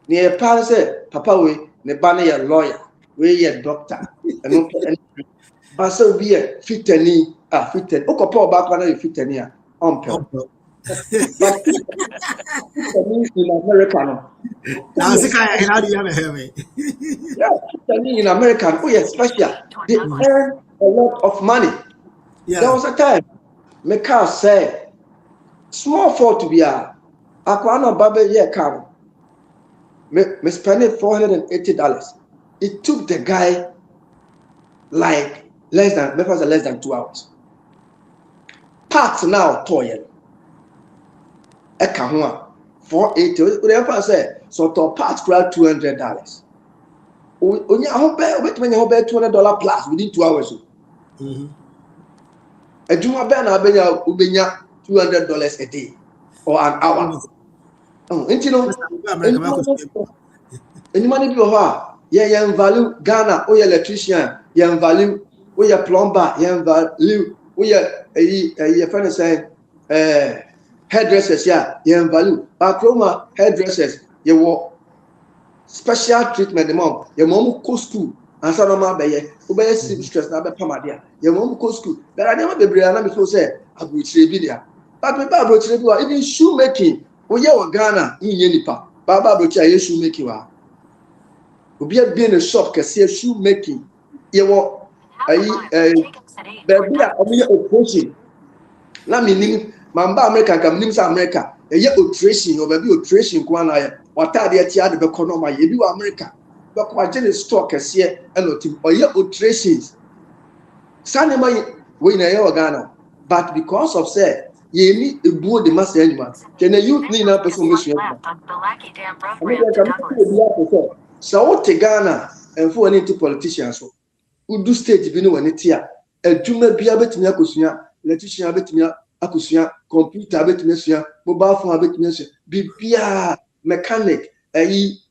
Near Palace said, Papa, we, ne banner a lawyer, we a doctor, and but so be a 50 50. Okopo back when you 50 on per. But in America, no. Now, how do you have me? Yeah, 50 in America. Oh, yes, special. They earn a lot of money. Yeah. There was a time, my car said, small for to be a Aquano Babe year car. Me spend $480. It took the guy like less than 2 hours. Parts now toy. Ekahua 480. Whatever say so to parts crowd $200. Onya hobe when you hobe $200 plus within 2 hours. A juma ben ubenya $200 a day or an hour. Oh, you know, any money people yeah, value Ghana or electrician, value. We are plumber, value. We are a friend saying, hairdressers, value. Bakroma hairdressers, you work special treatment. The mom, your mom go school, and some of my baby, who bear stress, not be pamadia. Your mom go school, but I never be Brianna before say, I will trade there. But we Baba trade even shoemaking. We are Ghana in Yenipa. Baba Brocha, shoemaking. We are being a shop, can see shoemaking. You work. Baby, I'm operation. Now, meaning, Mamba America, come names America. A year operation, or baby operation, one eye, what are the Tiad of Economy? You do America. But what general stock is here, and or year operations. Sanema, we know Ghana. But because of say, you need a board the master animal. Can a youth need a person mission? So, what Ghana and for any politicians. udu stage bi no wani tia adwuma bia betumi akosua electrician betumi akosua computer betumi asua mobile phone betumi asua bibia mechanic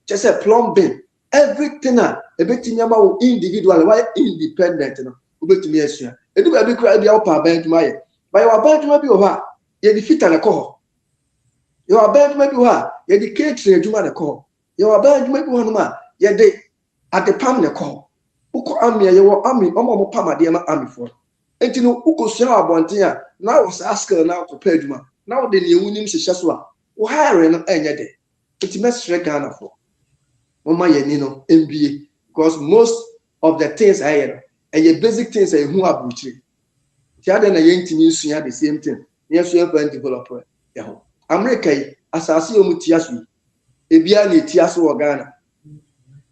just plumbing everything betumi ama wo individual why independent no betumi asua edu ba bi kra bia wo pa ban adwuma ye ba yo ban adwuma bi wo ha ye defeat na ko yo ban adwuma bi wo ha ye de catering adwuma na ko yo ban adwuma bi wo no ma ye de atepam na ko uko ami ye wo ami omo pamade ma ami for enti no ukosua abonten a na wo sa skill na ko pa adwuma na wo de ne ewunim hyehyɛ so a wo hire no enye de enti mesre Ghana for mama ye ni no MBA because most of the things I hear and your basic things are who are butchery ti ade na ye ntimi nsua the same thing ye so and developer ye ho America asase yo mutia so ebia na etia so wo Ghana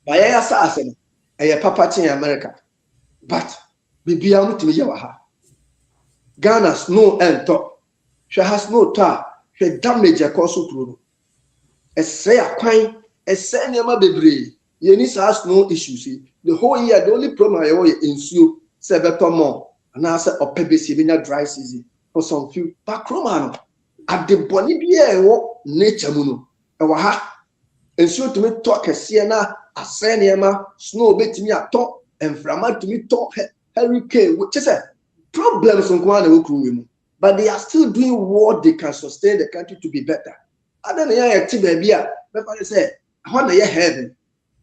ba ye asase no eye papa tin America but bibia mutimi ye wa ha Ghana snow and top she has no tar she damage across through say akwan say niam bebre ye ni sa snow issues the whole year the only problem I have is insuo say better more and I say opebesi benya dry season for some few bakroma at the boni bia wo nature mu no e wa ha insuo to me talk ese na asɛ niam snow betimi ato enframa to me talk hurricane which is problems on kwa na wo kru we mu but they are still doing what they can sustain the country to be better other than ya ti ba bia be fa say ho na ye heaven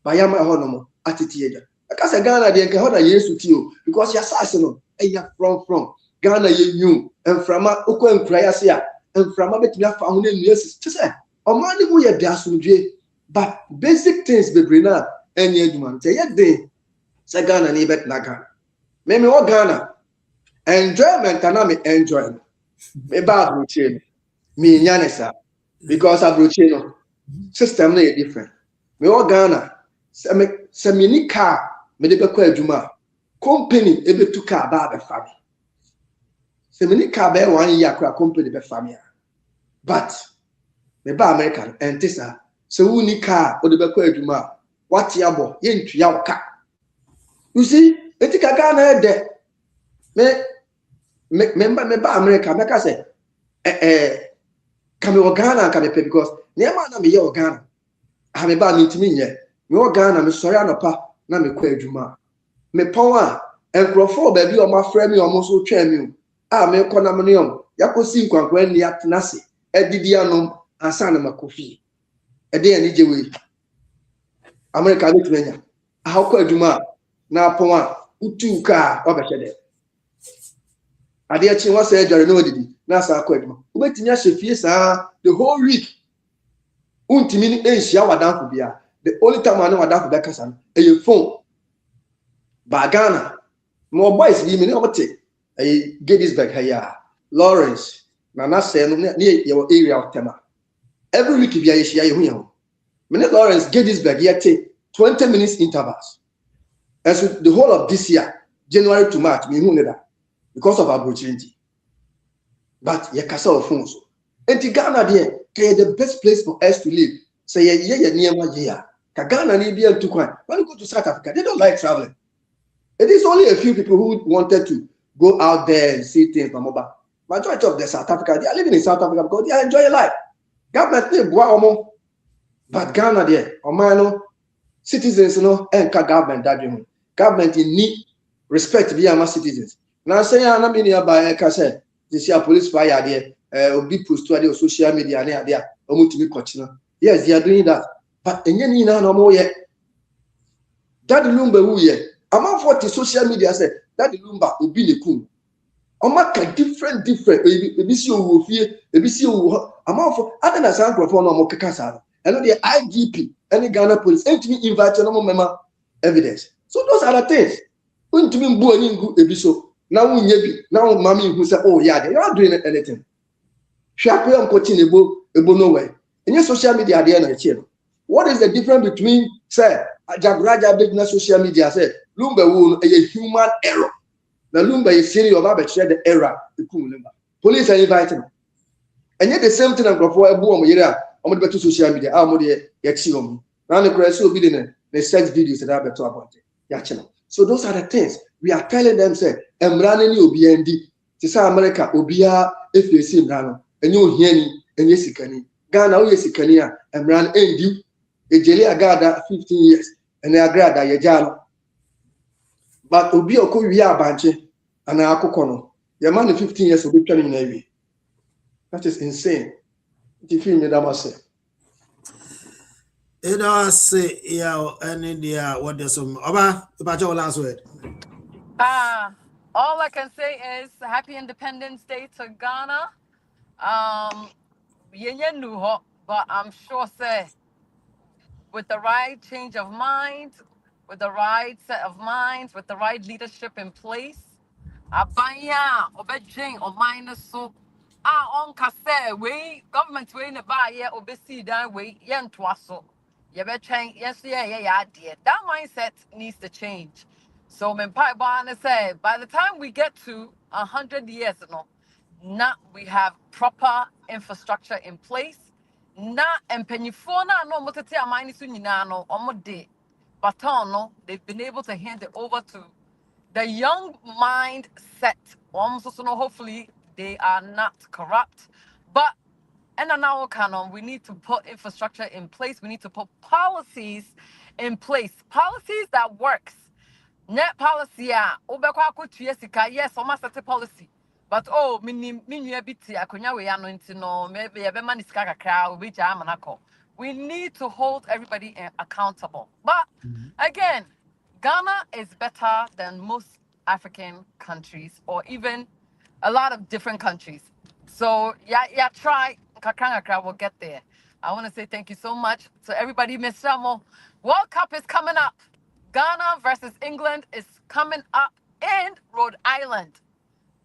ba ya ma ho no mo atiti eja aka say Ghana de nke ho na Yesu ti o because ya sase no eya from Ghana ye new enframa okwa nkura ya se a enframa betimi afa ho na nuasis ti say o ma ni mu ye de asomdwe but basic things be bring na enye adwuma nte ye de say Ghana ni bet na Ghana me wo Ghana enjoyment na me enjoy me ba abroche me nyanesa because abroche no system na different me wo Ghana se me ni car me de bekọ adwuma company ebetu car ba be fa me se me ni car be 1 year akra company be fa me but me ba American entisa se wu ni car o de bekọ adwuma what ya bo ye ntua wo ka you see etika Ghana de me ba America make say kame wo Ghana kame pe because niam na me ye wo Ghana ha me ba ntimi nye me wo Ghana me sori anopa na me kwa adwuma me pon a enkrofo ba bi o ma fra me o mo so twa me a me ko na me no yakosi nkwankwa ni atenase edidi anom ansa na makofi ede ani je we America be tumenya a kwa adwuma na pon a utu ka obehede ade achi wa say adware no didi na sa akọ adwuma obetimi a hye saa the whole week untimi ni enhia wadanfo bia the only time I know wadanfo be kasa no eye phone ba Ghana no boys bi me ne obote eye Gettysburg haya Lawrence na say no ne your area of Tema every week bia ye hia ye hu ye ho me ne Lawrence Gettysburg yete 20 minutes intervals and so the whole of this year January to March me hu ne da because of opportunity but ye kasa of phones and Ghana there the best place for us to live say ye near my year ka Ghana ni bia to kwan when you go to South Africa they don't like traveling. It is only a few people who wanted to go out there and see things from over. Majority of the South Africa they are living in South Africa because they enjoy life. Government they boa omo but Ghana there omano citizens no enka government that you government need respect via my citizens. Now say na me nearby I can say this year police fire there obi post to the social media there omutimi kochina. Yes, they are doing that. But enye ni na no mo ye. That lumba wu ye. Among 40 social media say that lumba obi le kum. Omaka different ebi si owo fie, ebi si owo among for other than some for no mo kekasa. And the IGP any Ghana police entimi invite no mo mema evidence. So those are the things. Untimi mbu ani ngu ebi so. Now bi now mami who say oh yeah they are not doing anything shakwe am coaching ebo nowhere in your social media there na chiro what is the difference between say ajabraja business social media say lumba wo a human error na lumba is serious about share the error lumba police are inviting and yet the same thing for ebo am yere am de social media am de ya chi om na ne kura so obi de ne sex videos that beto about ya chino So those are the things we are telling them. Say, Emrani obi endi. Tisa America obiya efesi emrano. Enyo hieni enye sikani. Ghana oye sikani ya Emran endi. Ejeli agada 15 years. Ene agrada yejalo. But obi oko wiya abanche ana akokono. Your man 15 years obi twa ni na. That is insane. If you need say. It does say, yeah, and India, what there's some about your last word. All I can say is Happy Independence Day to Ghana. But I'm sure say with the right change of mind, with the right set of minds, with the right leadership in place, abaya obejing or minus so on kase we government we ne ba ye obesi dan we ye ntwa so ye be twen yes yeah that mindset needs to change. So men pai ba na say by the time we get to 100 years now we have proper infrastructure in place. Na empenyifo na no motete amani so nyina no omode baton no they've been able to hand it over to the young mindset. Almost so hopefully they are not corrupt. But and now canon, we need to put infrastructure in place. We need to put policies in place. Policies that works. Net policy yes, almost set a policy. But oh, we need to hold everybody accountable. But again, Ghana is better than most African countries or even a lot of different countries. So yeah, try kakra will get there. I want to say thank you so much to everybody. Miss Samo, World Cup is coming up. Ghana versus England is coming up in Rhode Island.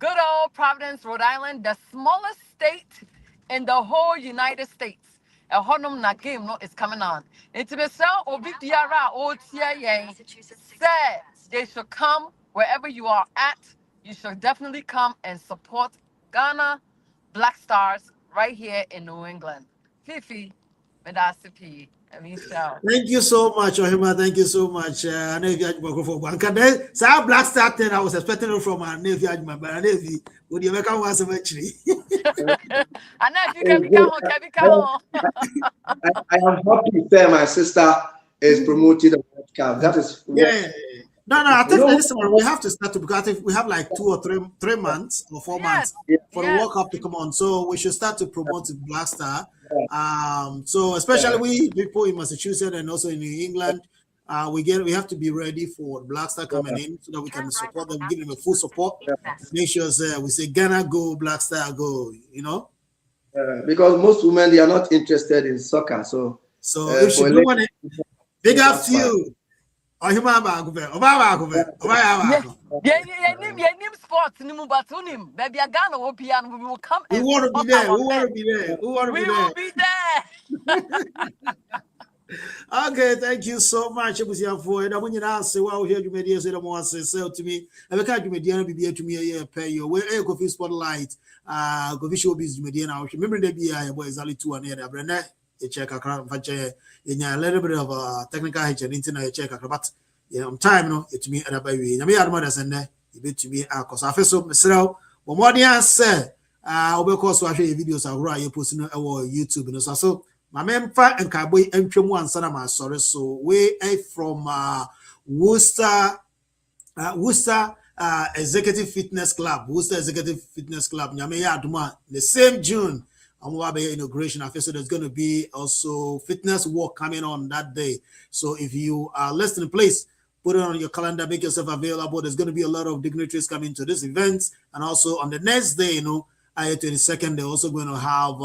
Good old Providence, Rhode Island, the smallest state in the whole United States. A honum na game no is coming on. It's obi diara o say they should come wherever you are at. You should definitely come and support Ghana Black Stars right here in New England. Fifi, medasipi. Thank you so much, Ohima. Thank you so much. I know if you had for Banka. So our Black Star 10, I was expecting it from our Navy, but our Navy would you make one so much? I know if you can become. I am happy to say my sister is promoted on World Cup. That is No, I think this one we have to start to because I think we have like 2 or 3 months or 4 months for the World Cup to come on. So we should start to promote the Black Star. So especially we people in Massachusetts and also in New England, we have to be ready for Black Star coming in so that we can support them, give them a full support. Make sure we say Ghana go, Black Star go, you know. Because most women they are not interested in soccer. So if she do want it, big up to you. Oh, you man back over. Yeah, sports baby Ghana will be and we will come and we want to be there. We will be there. Okay, thank you so much. For it. I want you to say, well, here you may say the more say to me. I can't you be to me pay you. Where a coffee spotlight, coffee show business media now. Remember the BI boy is only 2 and a brand. You check a crowd in a little bit of technical hitch and internet check but time no it me and by we. I admire and you bet to me because I feel so myself. But more than say, because I show you videos I you posting on YouTube and so. My member and Cowboy and Chemu and Sana sorry. So we are from Worcester Executive Fitness Club. Worcester Executive Fitness Club. Nyameya Aduma. The same June, inauguration. I feel so there's going to be also fitness walk coming on that day. So if you are listening, please put it on your calendar, make yourself available. There's going to be a lot of dignitaries coming to this event, and also on the next day, 22nd, they're also going to have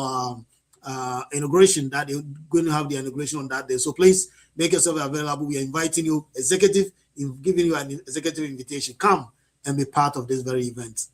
inauguration that they're going to have the inauguration on that day. So please make yourself available. We are inviting you, giving you an executive invitation. Come and be part of this very event.